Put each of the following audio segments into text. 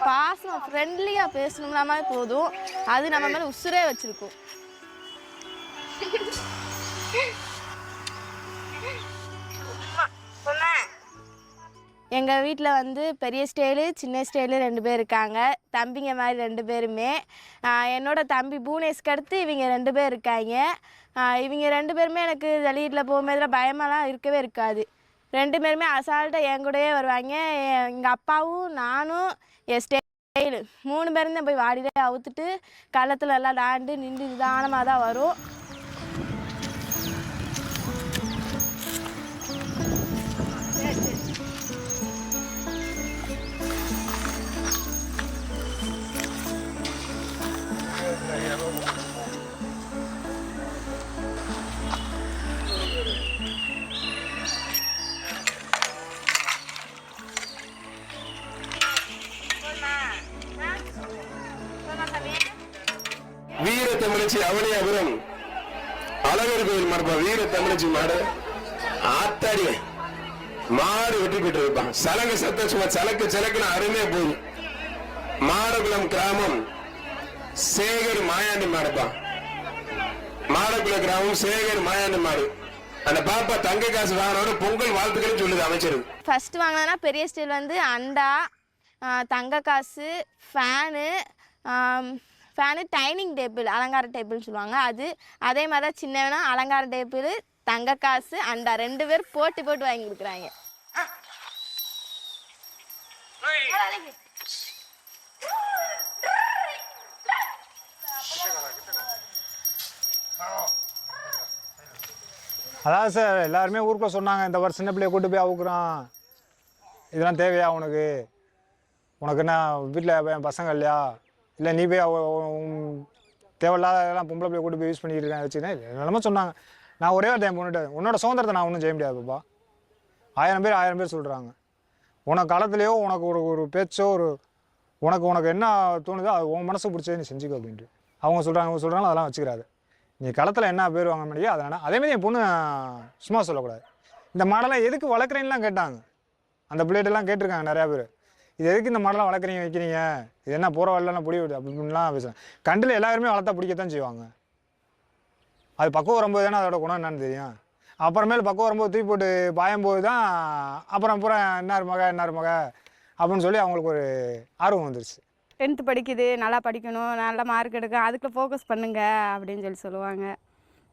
பாசம் ஃப்ரெண்ட்லியாக பேசணும்னா மாதிரி போதும், அது நம்ம மேலே உசுரே வச்சுருக்கோம். எங்கள் வீட்டில் வந்து பெரிய ஸ்டைலு சின்ன ஸ்டைலு 2 பேர் இருக்காங்க. தம்பிங்க மாதிரி 2 பேருமே. என்னோட தம்பி பூனேஷ்க்கு அடுத்து இவங்க 2 பேர் இருக்காங்க. இவங்க 2 பேருமே எனக்கு ஜல்லிக்கட்டில் போகும்போது பயமாலாம் இருக்கவே இருக்காது. 2 பேருமே அசால்ட்டாக என் கூடயே வருவாங்க. எங்கள் அப்பாவும் நானும் என் ஸ்டைலு 3 பேரும் தான் போய் வாடியிலே அவுத்துட்டு களத்தில் எல்லாம் டாண்டு நின்று நிதானமாக தான் வரும். வீர தமிழச்சி அவனியாபுரம் அழகர் கோயில் மாடுப்பா. வீர தமிழச்சி மாடு ஆத்தாடி மாடு வெற்றி பெற்று இருப்பான். சலங்க சத்தம் சும்மா சலக்கு சலக்குன்னு அருமையா போகுது. மாடகுளம் கிராமம் சேகர் மாயாண்டி மாடுப்பா. மாடகுளம் கிராமம் சேகர் மாயாண்டி மாடு. அந்த பாப்பா தங்க காசு வாங்கினோட பொங்கல் வாழ்த்துக்கள் சொல்லுது அமைச்சர். ஃபர்ஸ்ட் வாங்கினா பெரிய ஸ்டைல் வந்து அண்டா, தங்க காசு, ஃபேனு, டைனிங் டேபிள் அலங்கார டேபிள்னு சொல்லுவாங்க அது. அதே மாதிரி தான் சின்னவனா அலங்கார டேபிள், தங்க காசு, அண்டா 2 பேர் போட்டு வாங்கி கொடுக்குறாங்க. அதான் சார் எல்லாருமே ஊருக்குள்ள சொன்னாங்க, இந்த வருஷம் சின்ன பிள்ளைய கூட்டு போய் அவுக்குறான், இதெல்லாம் தேவையா உனக்கு? உனக்கு என்ன வீட்டில் பசங்க இல்லையா? இல்லை நீ போய் தேவையில்லாதெல்லாம் பொம்பளை பிள்ளைய கூட்டு போய் யூஸ் பண்ணிட்டு இருக்கேன் வச்சுக்கேன் நிலமா சொன்னாங்க. நான் ஒரே ஒரு டைம் பண்ணிட்டு உன்னோட சுதந்திரத்தை நான் ஒன்றும் செய்ய முடியாதுப்பா. 1000 பேர் சொல்கிறாங்க. உனக்கு காலத்துலேயோ உனக்கு ஒரு பேச்சோ உனக்கு என்ன தோணுதோ அது உன் மனசு பிடிச்சது நீ செஞ்சுக்கோ அப்படின்ட்டு அவங்க சொல்கிறாங்க. அதெல்லாம் வச்சுக்கிறாரு. நீ களத்தில் என்ன பேர் வாங்க முடியாது. அதனால் அதேமாதிரி என் பொண்ணு சும்மா சொல்லக்கூடாது. இந்த மாடெல்லாம் எதுக்கு வளர்க்குறீங்கலாம் கேட்டாங்க. அந்த பிள்ளைகிட்டலாம் கேட்டிருக்காங்க நிறையா பேர், இது எதுக்கு இந்த மாடெல்லாம் வளர்க்குறீங்க வைக்கிறீங்க, இது என்ன போகிற வரலாம் பிடி விடு அப்படின்லாம் பேசுகிறேன். கண்டில் எல்லாருமே வளர்த்தா பிடிக்கத்தான் செய்வாங்க. அது பக்குவம் வரும்போது தானே அதோட குணம் என்னன்னு தெரியும். அப்புறமேல் பக்குவம் வரும்போது தூக்கி போட்டு பாயும்போது தான் அப்புறம் என்னார் மக அப்படின்னு சொல்லி அவங்களுக்கு ஒரு ஆர்வம் வந்துருச்சு. 10th படிக்குது, நல்லா படிக்கணும், நல்லா மார்க் எடுக்கும், அதுக்கு ஃபோக்கஸ் பண்ணுங்க அப்படின்னு சொல்லுவாங்க.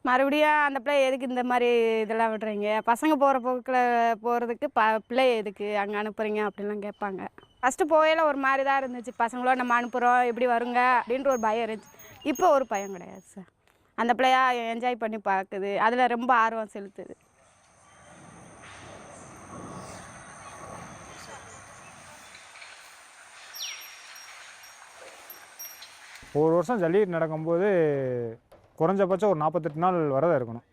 மறுபடியும் அந்த பிள்ளை எதுக்கு இந்த மாதிரி இதெல்லாம் விடுறீங்க, பசங்க போகிற போக்கில் போகிறதுக்கு பிள்ளை எதுக்கு அங்கே அனுப்புகிறீங்க அப்படின்லாம் கேட்பாங்க. ஃபஸ்ட்டு போகையில் ஒரு மாதிரி தான் இருந்துச்சு, பசங்களோட நம்ம அனுப்புகிறோம் எப்படி வருங்க அப்படின்ற ஒரு பயம் இருந்துச்சு. இப்போ ஒரு பயம் கிடையாது சார். அந்த பிள்ளையா என்ஜாய் பண்ணி பார்க்குது, அதில் ரொம்ப ஆர்வம் செலுத்துது. ஒரு வருஷம் ஜல்லிக்கட்டு நடக்கும்போது குறைஞ்சபட்சம் ஒரு 48 நாள் வரதான் இருக்கணும்.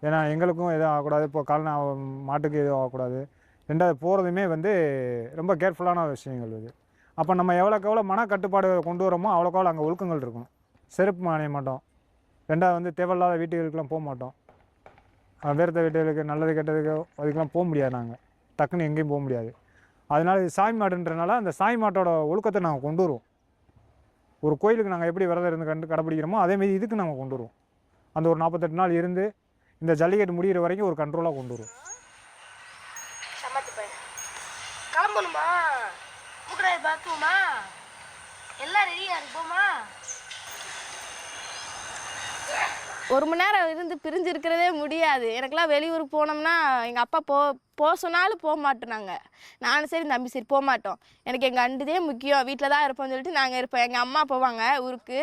ஏன்னா எங்களுக்கும் எதுவும் ஆகக்கூடாது, இப்போ மாட்டுக்கு எதுவும் ஆகக்கூடாது. 2வது போகிறதுமே ரொம்ப கேர்ஃபுல்லான விஷயங்கள் இது. அப்போ நம்ம எவ்வளோக்கு எவ்வளோ மனக்கட்டுப்பாடு கொண்டு வரோமோ அவ்வளோக்கு அங்கே ஒழுக்கங்கள் இருக்கணும். செருப்பு அணிய மாட்டோம். 2வது தேவையில்லாத வீட்டுகளுக்கெல்லாம் போக மாட்டோம். வேறுத்த வீட்டுகளுக்கு நல்லது கெட்டதுக்கு அதுக்கெல்லாம் போக முடியாது. நாங்கள் டக்குன்னு எங்கேயும் போக முடியாது. அதனால இது சாமி மாடுன்றனால அந்த சாமி மாட்டோட ஒழுக்கத்தை நாங்கள் கொண்டு வருவோம். ஒரு கோயிலுக்கு நாங்கள் எப்படி விரதம் இருந்து கடைப்பிடிக்கிறோமோ அதேமாரி இதுக்கு நாங்கள் கொண்டு வருவோம். அந்த ஒரு 48 நாள் இருந்து இந்த ஜல்லிக்கட்டு முடிகிற வரைக்கும் ஒரு கண்ட்ரோலாக கொண்டு வருவோம். கிளம்பணுமா? பார்த்துவோமா? எல்லாம் ரெடியாக இருப்போமா? 1 மணி நேரம் இருந்து பிரிஞ்சு இருக்கிறதே முடியாது. எனக்கெல்லாம் வெளியூர் போனோம்னா எங்கள் அப்பா போக சொன்னாலும் போக மாட்டோம். நானும் சரி தம்பி சரி போக மாட்டோம். எனக்கு எங்கள் அண்டுதே முக்கியம், வீட்டில் தான் இருப்போம்னு சொல்லிட்டு நாங்கள் இருப்போம். எங்கள் அம்மா போவாங்க ஊருக்கு,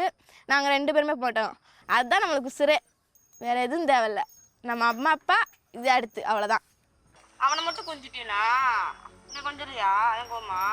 நாங்கள் 2 பேருமே போட்டோம். அதுதான் நம்மளுக்கு சிறை, வேறு எதுவும் தேவையில்லை. நம்ம அம்மா அப்பா இது அடுத்து அவ்வளோதான். அவனை மட்டும் கொஞ்சிட்டீங்களா? இன்னும் கொஞ்சியா எங்கம்மா?